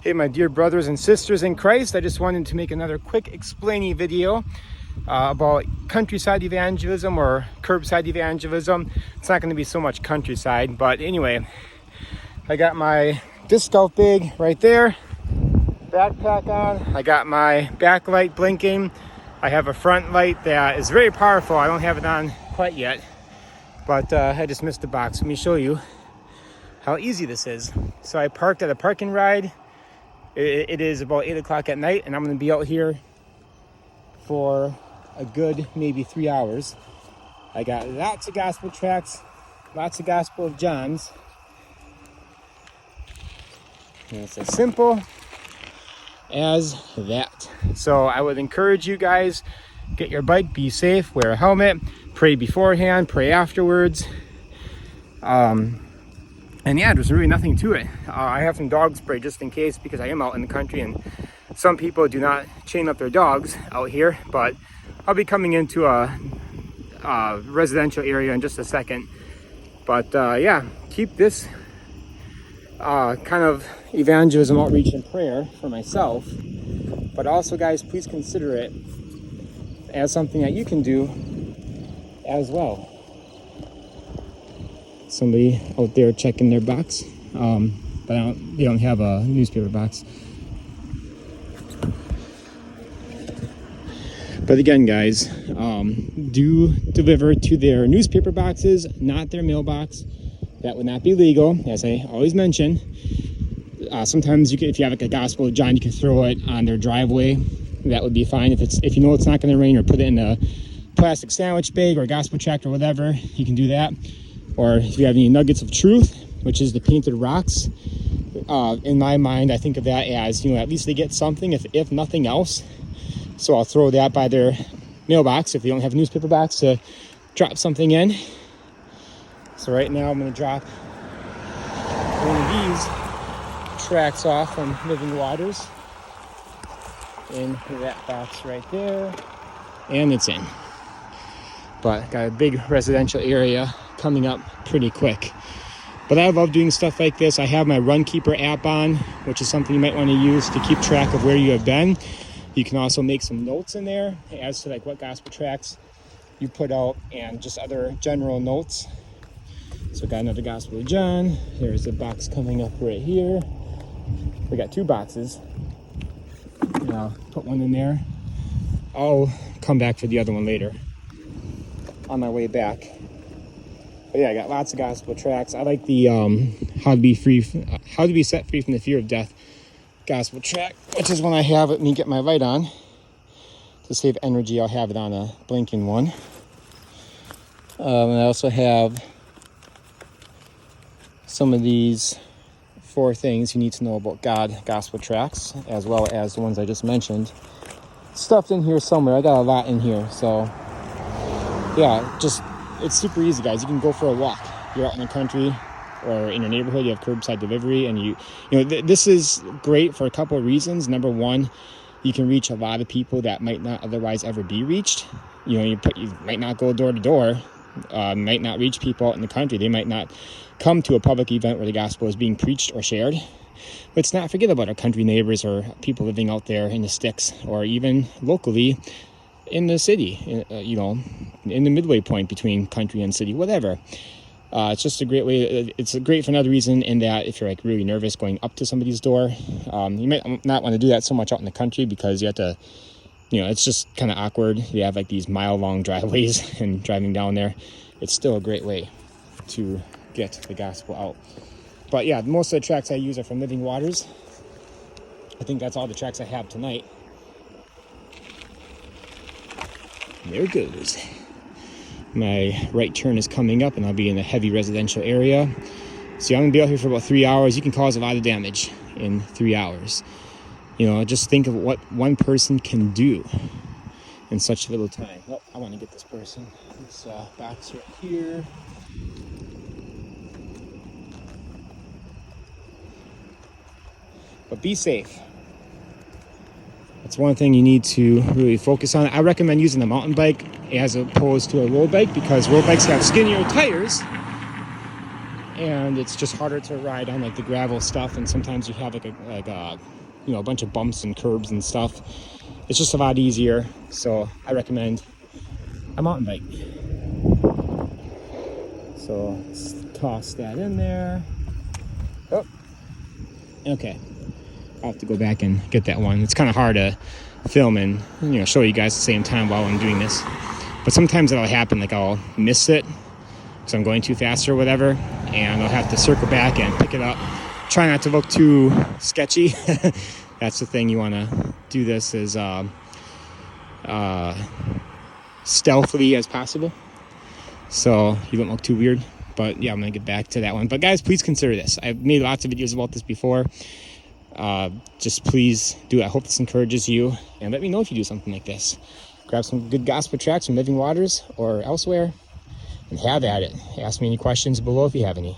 Hey, my dear brothers and sisters in Christ, I just wanted to make another quick explaining video about countryside evangelism or curbside evangelism. It's not going to be so much countryside, but anyway, I got my disc golf bag right there, backpack on, I got my backlight blinking, I have a front light that is very powerful. I don't have it on quite yet, but I just missed the box. Let me show you how easy this is. So I parked at a parking ride. It is about 8 o'clock at night, and I'm going to be out here for a good maybe 3 hours. I got lots of gospel tracts, lots of Gospel of John's. And it's as simple as that. So I would encourage you guys, get your bike, be safe, wear a helmet, pray beforehand, pray afterwards. And yeah, there's really nothing to it. I have some dog spray just in case, because I am out in the country and some people do not chain up their dogs out here, but I'll be coming into a residential area in just a second. But yeah, keep this kind of evangelism, outreach, and prayer for myself. But also, guys, please consider it as something that you can do as well. Somebody out there checking their box, but they don't have a newspaper box. But again, guys, do deliver to their newspaper boxes, not their mailbox. That would not be legal, as I always mention. Sometimes you can, if you have like a Gospel of John, you can throw it on their driveway. That would be fine. If you know it's not going to rain, or put it in a plastic sandwich bag or a gospel tract or whatever, you can do that. Or if you have any nuggets of truth, which is the painted rocks, in my mind, I think of that as, at least they get something, if nothing else. So I'll throw that by their mailbox if they don't have a newspaper box to drop something in. So right now I'm going to drop one of these tracts off from Living Waters in that box right there, and it's in. But got a big residential area coming up pretty quick. But I love doing stuff like this. I have my Runkeeper app on, which is something you might want to use to keep track of where you have been. You can also make some notes in there as to like what gospel tracts you put out and just other general notes. So got another Gospel of John. There's a box coming up right here. We got 2 boxes. And I'll put one in there. I'll come back for the other one later on my way back. But yeah, I got lots of gospel tracts. I like the how to be set free from the fear of death gospel tract, which is when I have it, me get my light on. To save energy, I'll have it on a blinking one. And I also have some of these 4 things you need to know about God gospel tracts, as well as the ones I just mentioned, stuffed in here somewhere. I got a lot in here, so yeah, it's super easy, guys. You can go for a walk. You're out in the country or in your neighborhood, you have curbside delivery, and this is great for a couple of reasons. Number one, you can reach a lot of people that might not otherwise ever be reached. You might not go door to door, might not reach people out in the country. They might not come to a public event where the gospel is being preached or shared. Let's not forget about our country neighbors or people living out there in the sticks, or even locally in the city, in the midway point between country and city, whatever. It's just a great way. It's great for another reason, in that if you're like really nervous going up to somebody's door, you might not want to do that so much out in the country, because you have to, it's just kind of awkward. You have like these mile-long driveways, and driving down there, it's still a great way to get the gospel out. But yeah, most of the tracts I use are from Living Waters. I think that's all the tracts I have tonight. There it goes. My right turn is coming up, and I'll be in a heavy residential area. So I'm going to be out here for about 3 hours. You can cause a lot of damage in 3 hours. Just think of what one person can do in such little time. Well, I want to get this person. This box right here. But be safe. That's one thing you need to really focus on. I recommend using a mountain bike as opposed to a road bike, because road bikes have skinnier tires and it's just harder to ride on like the gravel stuff, and sometimes you have like a you know, a bunch of bumps and curbs and stuff. It's just a lot easier, so I recommend a mountain bike. So let's toss that in there. Oh, okay. I'll have to go back and get that one. It's kind of hard to film and, you know, show you guys at the same time while I'm doing this. But sometimes that'll happen, like I'll miss it because I'm going too fast or whatever, and I'll have to circle back and pick it up. Try not to look too sketchy. That's the thing, you want to do this as stealthily as possible, so you don't look too weird. But yeah, I'm gonna get back to that one. But guys, please consider this. I've made lots of videos about this before. Just please do it. I hope this encourages you, and let me know if you do something like this. Grab some good gospel tracts from Living Waters or elsewhere and have at it. Ask me any questions below if you have any.